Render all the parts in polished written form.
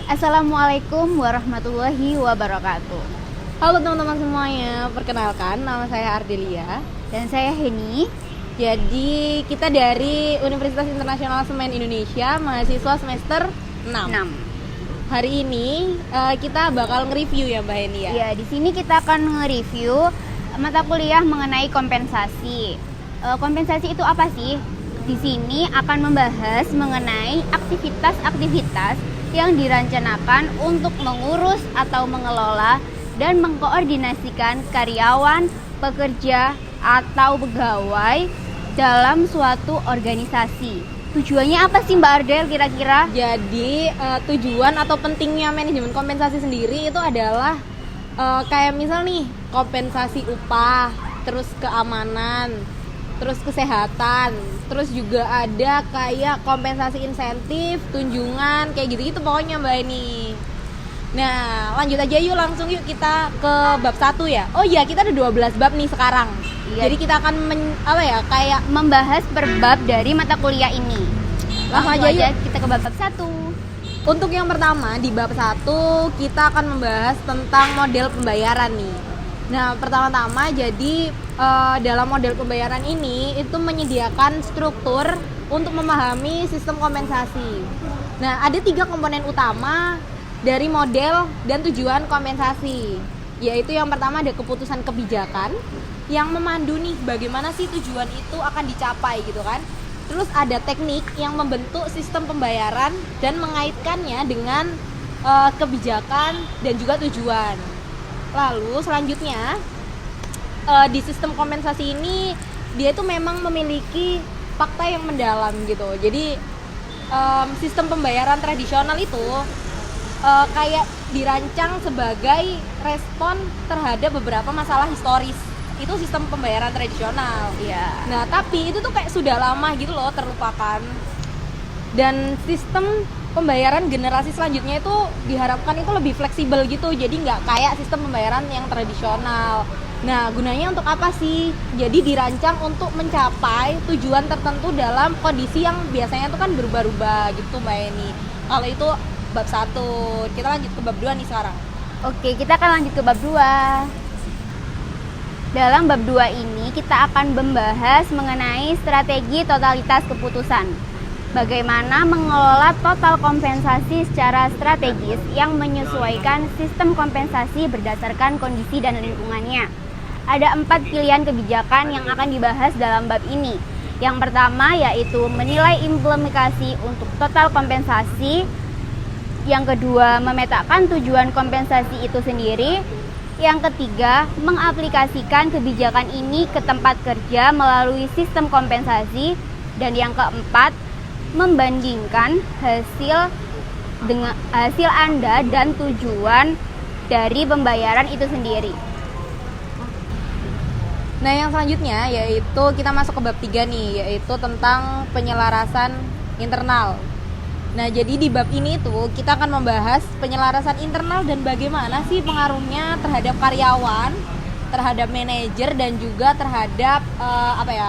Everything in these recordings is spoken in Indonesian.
Assalamualaikum warahmatullahi wabarakatuh. Halo teman-teman semuanya, perkenalkan nama saya Ardelia. Dan saya Heni. Jadi kita dari Universitas Internasional Semen Indonesia, mahasiswa semester 6. 6. Hari ini kita bakal nge-review ya Mbak Heni ya. Ya, di sini kita akan nge-review mata kuliah mengenai kompensasi. Kompensasi itu apa sih? Di sini akan membahas mengenai aktivitas-aktivitas yang dirancanakan untuk mengurus atau mengelola dan mengkoordinasikan karyawan, pekerja, atau pegawai dalam suatu organisasi. Tujuannya apa sih Mbak Ardel kira-kira? Jadi tujuan atau pentingnya manajemen kompensasi sendiri itu adalah kayak misal nih kompensasi upah, terus keamanan, terus kesehatan, terus juga ada kayak kompensasi insentif, tunjungan, kayak gitu-gitu pokoknya Mbak ini. Nah, lanjut aja yuk, langsung yuk kita ke bab 1 ya. Oh iya, kita ada 12 bab nih sekarang. Iya. Jadi kita akan kayak Membahas per bab dari mata kuliah ini. Langsung aja yuk. Kita ke bab 1. Untuk yang pertama di bab 1 kita akan membahas tentang model pembayaran nih. Nah, pertama-tama jadi dalam model pembayaran ini itu menyediakan struktur untuk memahami sistem kompensasi. Nah, ada 3 komponen utama dari model dan tujuan kompensasi. Yaitu yang pertama ada keputusan kebijakan yang memandu nih bagaimana sih tujuan itu akan dicapai gitu kan. Terus ada teknik yang membentuk sistem pembayaran dan mengaitkannya dengan kebijakan dan juga tujuan. Lalu selanjutnya di sistem kompensasi ini dia itu memang memiliki fakta yang mendalam gitu. Jadi sistem pembayaran tradisional itu kayak dirancang sebagai respon terhadap beberapa masalah historis. Itu sistem pembayaran tradisional. Iya. Nah, tapi itu tuh kayak sudah lama gitu loh terlupakan. Dan sistem pembayaran generasi selanjutnya itu diharapkan itu lebih fleksibel gitu. Jadi nggak kayak sistem pembayaran yang tradisional. Nah, gunanya untuk apa sih? Jadi dirancang untuk mencapai tujuan tertentu dalam kondisi yang biasanya tuh kan berubah-ubah gitu Mbak Eni. Kalau itu bab 1. Kita lanjut ke bab 2 nih sekarang. Oke, kita akan lanjut ke bab 2. Dalam bab 2 ini kita akan membahas mengenai strategi totalitas keputusan. Bagaimana mengelola total kompensasi secara strategis yang menyesuaikan sistem kompensasi berdasarkan kondisi dan lingkungannya. Ada 4 pilihan kebijakan yang akan dibahas dalam bab ini. Yang pertama yaitu menilai implementasi untuk total kompensasi. Yang kedua, memetakan tujuan kompensasi itu sendiri. Yang ketiga, mengaplikasikan kebijakan ini ke tempat kerja melalui sistem kompensasi. Dan yang keempat, membandingkan hasil Anda dan tujuan dari pembayaran itu sendiri. Nah, yang selanjutnya yaitu kita masuk ke bab 3 nih, yaitu tentang penyelarasan internal. Nah, jadi di bab ini tuh kita akan membahas penyelarasan internal dan bagaimana sih pengaruhnya terhadap karyawan, terhadap manajer dan juga terhadap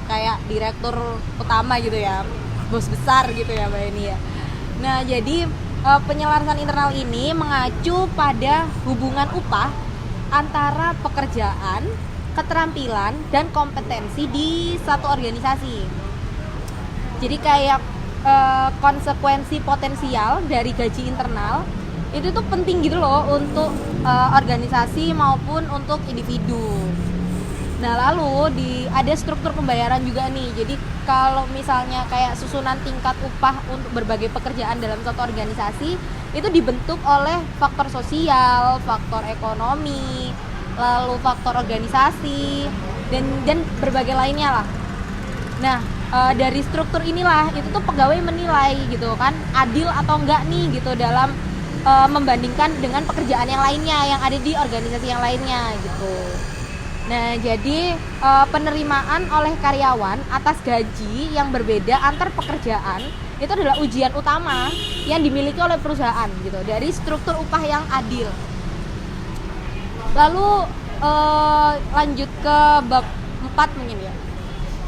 kayak direktur utama gitu ya, bos besar gitu ya Mbak Eni ya. Nah, jadi penyelarasan internal ini mengacu pada hubungan upah antara pekerjaan, keterampilan dan kompetensi di satu organisasi. Jadi kayak konsekuensi potensial dari gaji internal itu tuh penting gitu loh untuk organisasi maupun untuk individu. Nah, lalu ada struktur pembayaran juga nih. Jadi kalau misalnya kayak susunan tingkat upah untuk berbagai pekerjaan dalam satu organisasi itu dibentuk oleh faktor sosial, faktor ekonomi, lalu faktor organisasi dan berbagai lainnya lah. Nah, dari struktur inilah itu tuh pegawai menilai gitu kan adil atau enggak nih gitu dalam membandingkan dengan pekerjaan yang lainnya yang ada di organisasi yang lainnya gitu. Nah, jadi penerimaan oleh karyawan atas gaji yang berbeda antar pekerjaan itu adalah ujian utama yang dimiliki oleh perusahaan gitu dari struktur upah yang adil. Lalu lanjut ke bab 4 mungkin ya.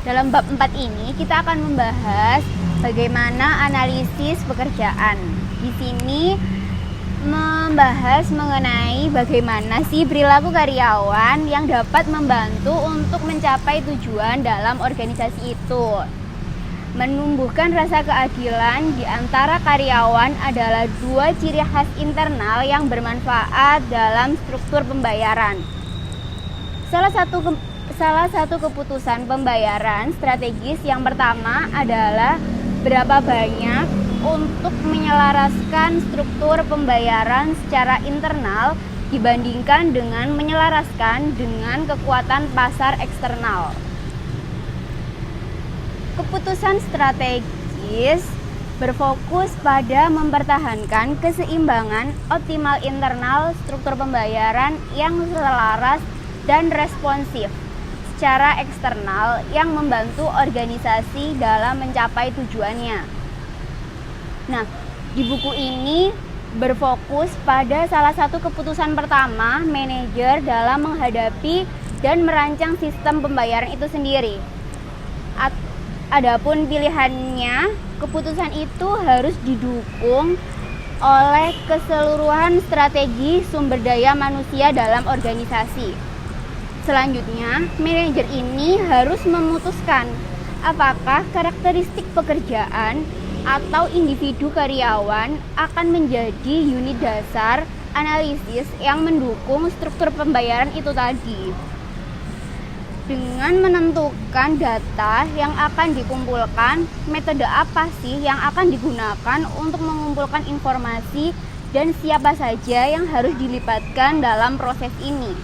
Dalam bab 4 ini kita akan membahas bagaimana analisis pekerjaan. Di sini membahas mengenai bagaimana sih perilaku karyawan yang dapat membantu untuk mencapai tujuan dalam organisasi itu. Menumbuhkan rasa keadilan di antara karyawan adalah dua ciri khas internal yang bermanfaat dalam struktur pembayaran. Salah satu keputusan pembayaran strategis yang pertama adalah berapa banyak untuk menyelaraskan struktur pembayaran secara internal dibandingkan dengan menyelaraskan dengan kekuatan pasar eksternal. Keputusan strategis berfokus pada mempertahankan keseimbangan optimal internal struktur pembayaran yang selaras dan responsif secara eksternal yang membantu organisasi dalam mencapai tujuannya. Nah, di buku ini berfokus pada salah satu keputusan pertama manajer dalam menghadapi dan merancang sistem pembayaran itu sendiri. Adapun pilihannya, keputusan itu harus didukung oleh keseluruhan strategi sumber daya manusia dalam organisasi. Selanjutnya, manajer ini harus memutuskan apakah karakteristik pekerjaan atau individu karyawan akan menjadi unit dasar analisis yang mendukung struktur pembayaran itu tadi. Dengan menentukan data yang akan dikumpulkan, metode apa sih yang akan digunakan untuk mengumpulkan informasi dan siapa saja yang harus dilibatkan dalam proses ini.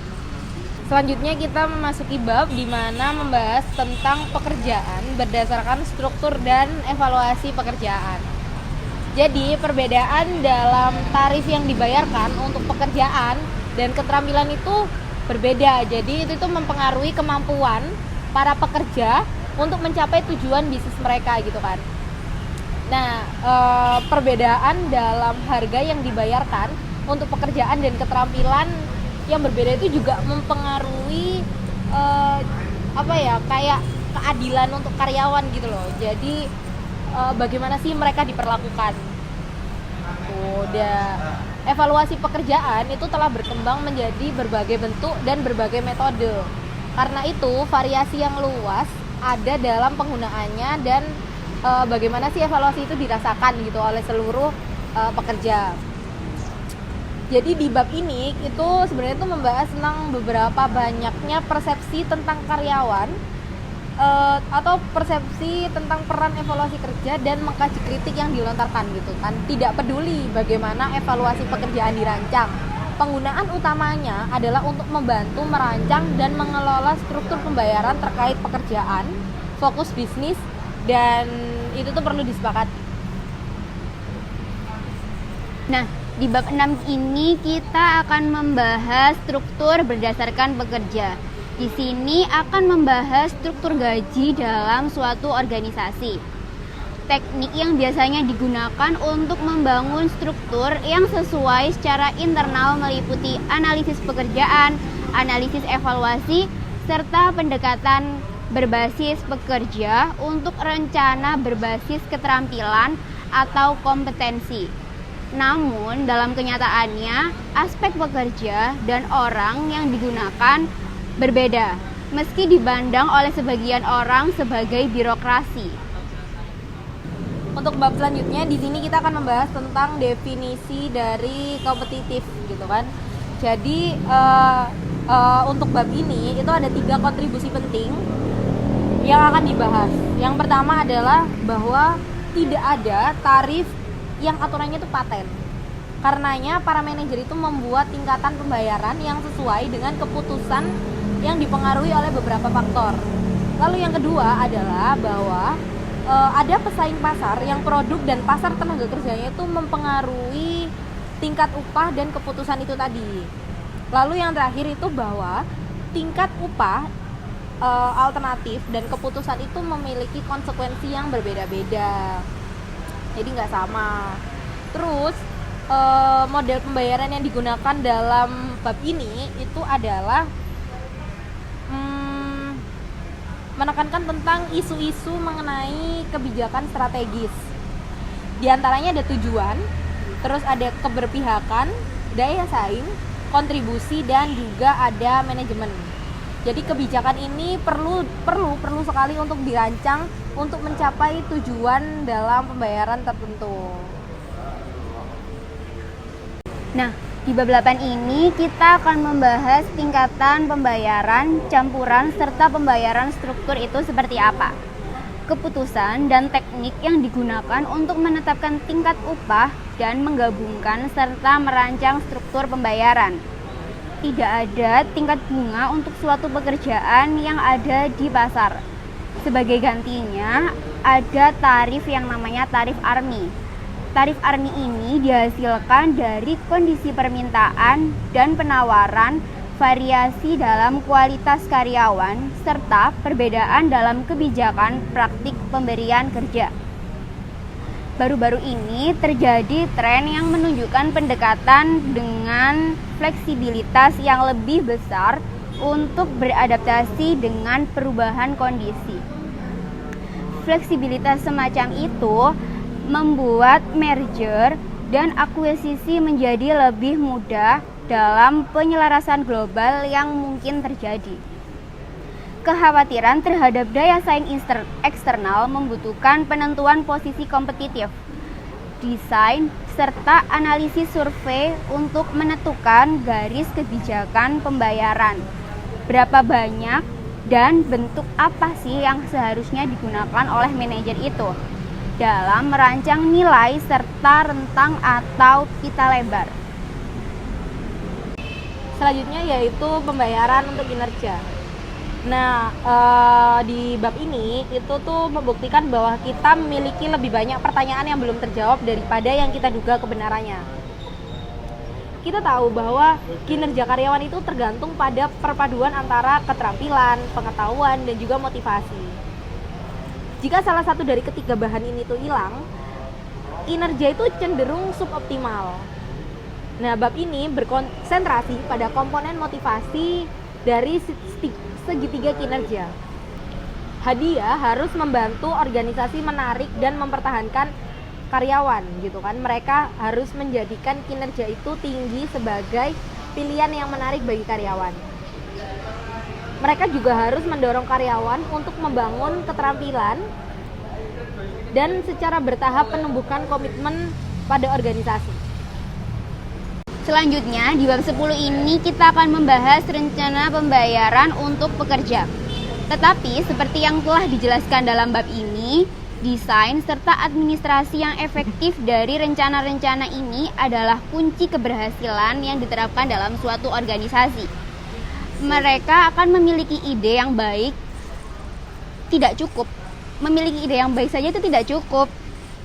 Selanjutnya kita memasuki bab di mana membahas tentang pekerjaan berdasarkan struktur dan evaluasi pekerjaan. Jadi perbedaan dalam tarif yang dibayarkan untuk pekerjaan dan keterampilan itu berbeda. Jadi itu mempengaruhi kemampuan para pekerja untuk mencapai tujuan bisnis mereka gitu kan. Nah, perbedaan dalam harga yang dibayarkan untuk pekerjaan dan keterampilan yang berbeda itu juga mempengaruhi kayak keadilan untuk karyawan gitu loh. Jadi bagaimana sih mereka diperlakukan. Evaluasi pekerjaan itu telah berkembang menjadi berbagai bentuk dan berbagai metode. Karena itu variasi yang luas ada dalam penggunaannya dan bagaimana sih evaluasi itu dirasakan gitu oleh seluruh pekerja. Jadi di bab ini itu sebenarnya itu membahas tentang beberapa banyaknya persepsi tentang karyawan atau persepsi tentang peran evaluasi kerja dan mengkaji kritik yang dilontarkan gitu kan. Tidak peduli bagaimana evaluasi pekerjaan dirancang, penggunaan utamanya adalah untuk membantu merancang dan mengelola struktur pembayaran terkait pekerjaan, fokus bisnis, dan itu tuh perlu disepakati. Nah, di bab 6 ini kita akan membahas struktur berdasarkan pekerja. Di sini akan membahas struktur gaji dalam suatu organisasi. Teknik yang biasanya digunakan untuk membangun struktur yang sesuai secara internal meliputi analisis pekerjaan, analisis evaluasi, serta pendekatan berbasis pekerja untuk rencana berbasis keterampilan atau kompetensi. Namun dalam kenyataannya aspek pekerja dan orang yang digunakan berbeda, meski dipandang oleh sebagian orang sebagai birokrasi. Untuk bab selanjutnya di sini kita akan membahas tentang definisi dari kompetitif gitu kan. Jadi untuk bab ini itu ada 3 kontribusi penting yang akan dibahas. Yang pertama adalah bahwa tidak ada tarif yang aturannya itu paten. Karenanya para manajer itu membuat tingkatan pembayaran yang sesuai dengan keputusan yang dipengaruhi oleh beberapa faktor. Lalu yang kedua adalah bahwa ada pesaing pasar yang produk dan pasar tenaga kerjanya itu mempengaruhi tingkat upah dan keputusan itu tadi. Lalu yang terakhir itu bahwa tingkat upah alternatif dan keputusan itu memiliki konsekuensi yang berbeda-beda. Jadi nggak sama. Terus model pembayaran yang digunakan dalam bab ini itu adalah menekankan tentang isu-isu mengenai kebijakan strategis. Di antaranya ada tujuan, terus ada keberpihakan, daya saing, kontribusi, dan juga ada manajemen. Jadi kebijakan ini perlu sekali untuk dirancang untuk mencapai tujuan dalam pembayaran tertentu. Nah, di bab 8 ini kita akan membahas tingkatan pembayaran, campuran, serta pembayaran struktur itu seperti apa. Keputusan dan teknik yang digunakan untuk menetapkan tingkat upah dan menggabungkan serta merancang struktur pembayaran. Tidak ada tingkat bunga untuk suatu pekerjaan yang ada di pasar. Sebagai gantinya, ada tarif yang namanya tarif ARMI. Tarif ARMI ini dihasilkan dari kondisi permintaan dan penawaran, variasi dalam kualitas karyawan, serta perbedaan dalam kebijakan praktik pemberian kerja. Baru-baru ini terjadi tren yang menunjukkan pendekatan dengan fleksibilitas yang lebih besar untuk beradaptasi dengan perubahan kondisi. Fleksibilitas semacam itu membuat merger dan akuisisi menjadi lebih mudah dalam penyelarasan global yang mungkin terjadi. Kekhawatiran terhadap daya saing eksternal membutuhkan penentuan posisi kompetitif, desain, serta analisis survei untuk menentukan garis kebijakan pembayaran. Berapa banyak dan bentuk apa sih yang seharusnya digunakan oleh manajer itu dalam merancang nilai serta rentang atau pita lebar. Selanjutnya yaitu pembayaran untuk kinerja. Nah, di bab ini itu tuh membuktikan bahwa kita memiliki lebih banyak pertanyaan yang belum terjawab daripada yang kita duga kebenarannya. Kita tahu bahwa kinerja karyawan itu tergantung pada perpaduan antara keterampilan, pengetahuan, dan juga motivasi. Jika salah satu dari ketiga bahan ini tuh hilang, kinerja itu cenderung suboptimal. Nah, bab ini berkonsentrasi pada komponen motivasi dari segitiga kinerja. Hadiah harus membantu organisasi menarik dan mempertahankan karyawan gitu kan. Mereka harus menjadikan kinerja itu tinggi sebagai pilihan yang menarik bagi karyawan. Mereka juga harus mendorong karyawan untuk membangun keterampilan dan secara bertahap menumbuhkan komitmen pada organisasi. Selanjutnya, di bab 10 ini kita akan membahas rencana pembayaran untuk pekerja. Tetapi, seperti yang telah dijelaskan dalam bab ini, desain serta administrasi yang efektif dari rencana-rencana ini adalah kunci keberhasilan yang diterapkan dalam suatu organisasi. Mereka akan memiliki ide yang baik, tidak cukup. Memiliki ide yang baik saja itu tidak cukup.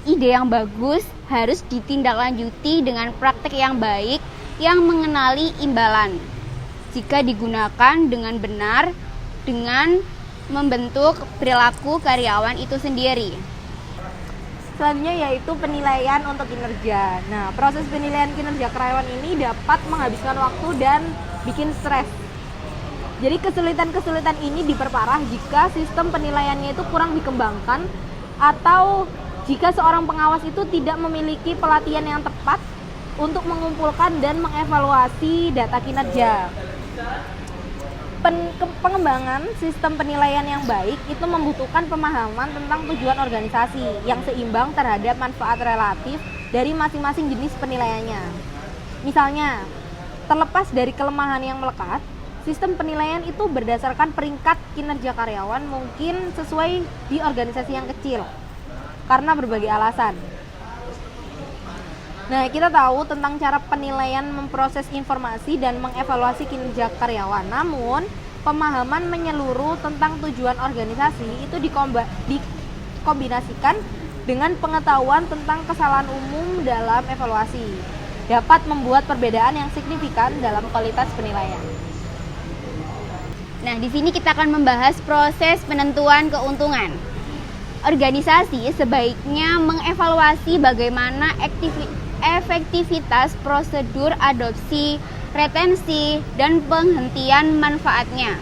Ide yang bagus harus ditindaklanjuti dengan praktek yang baik yang mengenali imbalan. Jika digunakan dengan benar, dengan membentuk perilaku karyawan itu sendiri. Selanjutnya yaitu penilaian untuk kinerja. Nah, proses penilaian kinerja karyawan ini dapat menghabiskan waktu dan bikin stres. Jadi kesulitan-kesulitan ini diperparah jika sistem penilaiannya itu kurang dikembangkan atau jika seorang pengawas itu tidak memiliki pelatihan yang tepat untuk mengumpulkan dan mengevaluasi data kinerja. Pengembangan sistem penilaian yang baik itu membutuhkan pemahaman tentang tujuan organisasi yang seimbang terhadap manfaat relatif dari masing-masing jenis penilaiannya. Misalnya, terlepas dari kelemahan yang melekat, sistem penilaian itu berdasarkan peringkat kinerja karyawan mungkin sesuai di organisasi yang kecil karena berbagai alasan. Nah, kita tahu tentang cara penilaian memproses informasi dan mengevaluasi kinerja karyawan. Namun, pemahaman menyeluruh tentang tujuan organisasi itu dikombinasikan dengan pengetahuan tentang kesalahan umum dalam evaluasi. Dapat membuat perbedaan yang signifikan dalam kualitas penilaian. Nah, di sini kita akan membahas proses penentuan keuntungan. Organisasi sebaiknya mengevaluasi bagaimana efektivitas prosedur adopsi, retensi, dan penghentian manfaatnya.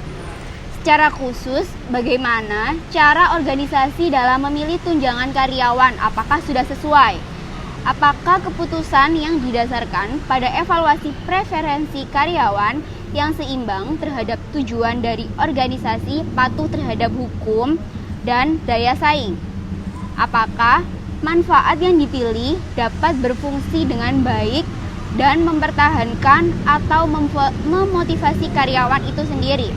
Secara khusus, bagaimana cara organisasi dalam memilih tunjangan karyawan, apakah sudah sesuai? Apakah keputusan yang didasarkan pada evaluasi preferensi karyawan yang seimbang terhadap tujuan dari organisasi patuh terhadap hukum dan daya saing? Apakah manfaat yang dipilih dapat berfungsi dengan baik dan mempertahankan atau memotivasi karyawan itu sendiri?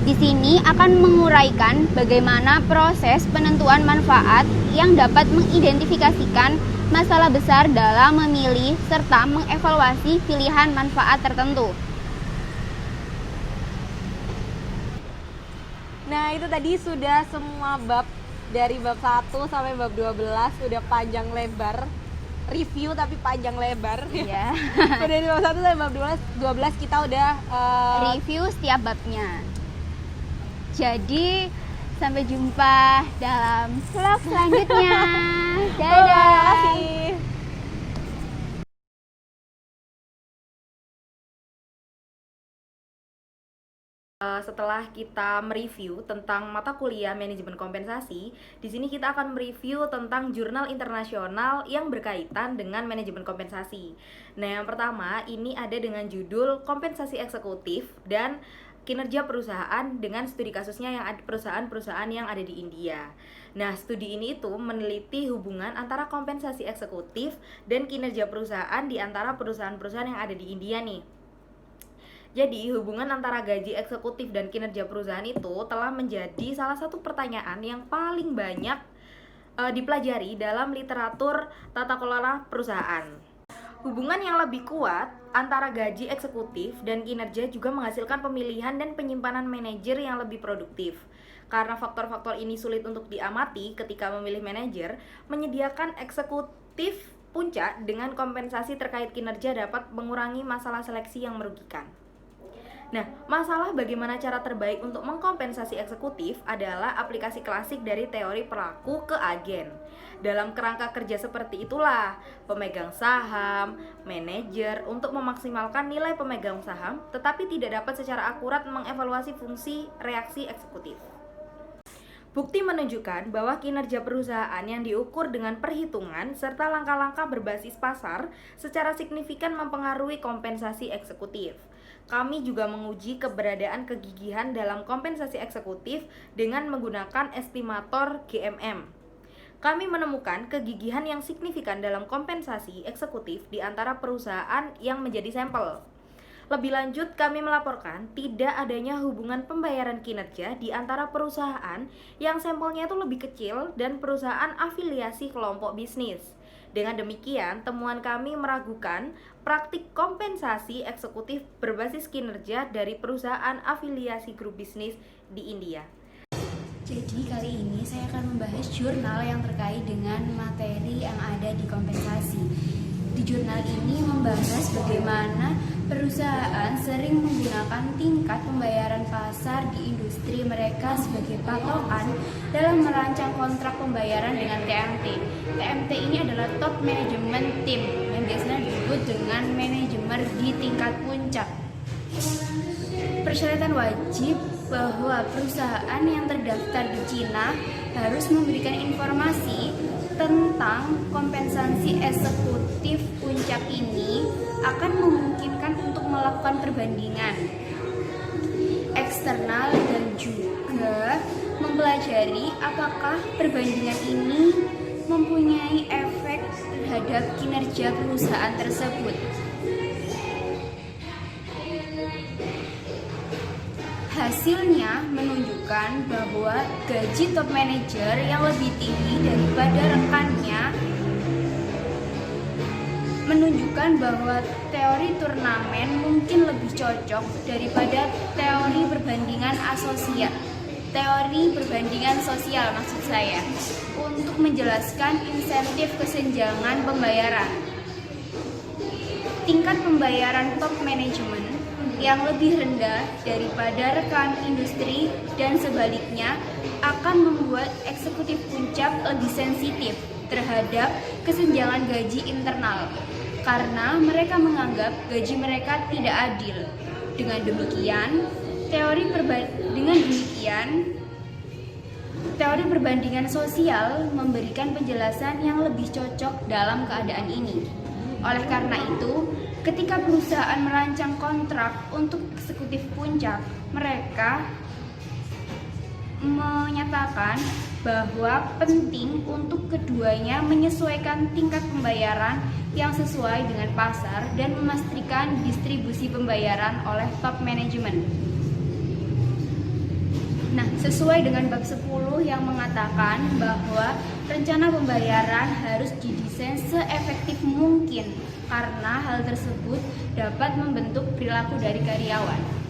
Di sini akan menguraikan bagaimana proses penentuan manfaat yang dapat mengidentifikasikan masalah besar dalam memilih serta mengevaluasi pilihan manfaat tertentu. Nah, itu tadi sudah semua bab dari bab 1 sampai bab 12 sudah panjang lebar. Review tapi panjang lebar. Ya. Dari bab 1 sampai bab 12 kita udah Review setiap babnya. Jadi sampai jumpa dalam vlog selanjutnya. Dadah. Setelah kita mereview tentang mata kuliah manajemen kompensasi, di sini kita akan mereview tentang jurnal internasional yang berkaitan dengan manajemen kompensasi. Nah, yang pertama ini ada dengan judul Kompensasi Eksekutif dan Kinerja Perusahaan dengan studi kasusnya yang ada perusahaan-perusahaan yang ada di India. Nah, studi ini itu meneliti hubungan antara kompensasi eksekutif dan kinerja perusahaan di antara perusahaan-perusahaan yang ada di India nih. Jadi, hubungan antara gaji eksekutif dan kinerja perusahaan itu telah menjadi salah satu pertanyaan yang paling banyak dipelajari dalam literatur tata kelola perusahaan. Hubungan yang lebih kuat antara gaji eksekutif dan kinerja juga menghasilkan pemilihan dan penyimpanan manajer yang lebih produktif. Karena faktor-faktor ini sulit untuk diamati ketika memilih manajer, menyediakan eksekutif puncak dengan kompensasi terkait kinerja dapat mengurangi masalah seleksi yang merugikan. Nah, masalah bagaimana cara terbaik untuk mengkompensasi eksekutif adalah aplikasi klasik dari teori pelaku ke agen. Dalam kerangka kerja seperti itulah, pemegang saham, manajer untuk memaksimalkan nilai pemegang saham, tetapi tidak dapat secara akurat mengevaluasi fungsi reaksi eksekutif. Bukti menunjukkan bahwa kinerja perusahaan yang diukur dengan perhitungan serta langkah-langkah berbasis pasar secara signifikan mempengaruhi kompensasi eksekutif. Kami juga menguji keberadaan kegigihan dalam kompensasi eksekutif dengan menggunakan estimator GMM. Kami menemukan kegigihan yang signifikan dalam kompensasi eksekutif di antara perusahaan yang menjadi sampel. Lebih lanjut, kami melaporkan tidak adanya hubungan pembayaran kinerja di antara perusahaan yang sampelnya itu lebih kecil dan perusahaan afiliasi kelompok bisnis. Dengan demikian, temuan kami meragukan praktik kompensasi eksekutif berbasis kinerja dari perusahaan afiliasi grup bisnis di India. Jadi kali ini saya akan membahas jurnal yang terkait dengan materi yang ada di kompensasi. Di jurnal ini membahas bagaimana perusahaan sering menggunakan tingkat pembayaran pasar di industri mereka sebagai patokan dalam merancang kontrak pembayaran dengan TMT. TMT ini adalah Top Management Team yang biasanya disebut dengan manajemen di tingkat puncak. Persyaratan wajib bahwa perusahaan yang terdaftar di Cina harus memberikan informasi tentang kompensasi eksekutif puncak ini akan memungkinkan untuk melakukan perbandingan eksternal dan juga mempelajari apakah perbandingan ini mempunyai efek terhadap kinerja perusahaan tersebut. Hasilnya menunjukkan bahwa gaji top manager yang lebih tinggi daripada rekannya menunjukkan bahwa teori turnamen mungkin lebih cocok daripada teori perbandingan asosial. Teori perbandingan sosial maksud saya, untuk menjelaskan insentif kesenjangan pembayaran. Tingkat pembayaran top manajemen yang lebih rendah daripada rekan industri dan sebaliknya akan membuat eksekutif puncak lebih sensitif terhadap kesenjangan gaji internal karena mereka menganggap gaji mereka tidak adil. Dengan demikian, Teori perbandingan sosial memberikan penjelasan yang lebih cocok dalam keadaan ini. Oleh karena itu, ketika perusahaan merancang kontrak untuk eksekutif puncak, mereka menyatakan bahwa penting untuk keduanya menyesuaikan tingkat pembayaran yang sesuai dengan pasar dan memastikan distribusi pembayaran oleh top management. Nah, sesuai dengan bab 10 yang mengatakan bahwa rencana pembayaran harus didesain seefektif mungkin karena hal tersebut dapat membentuk perilaku dari karyawan.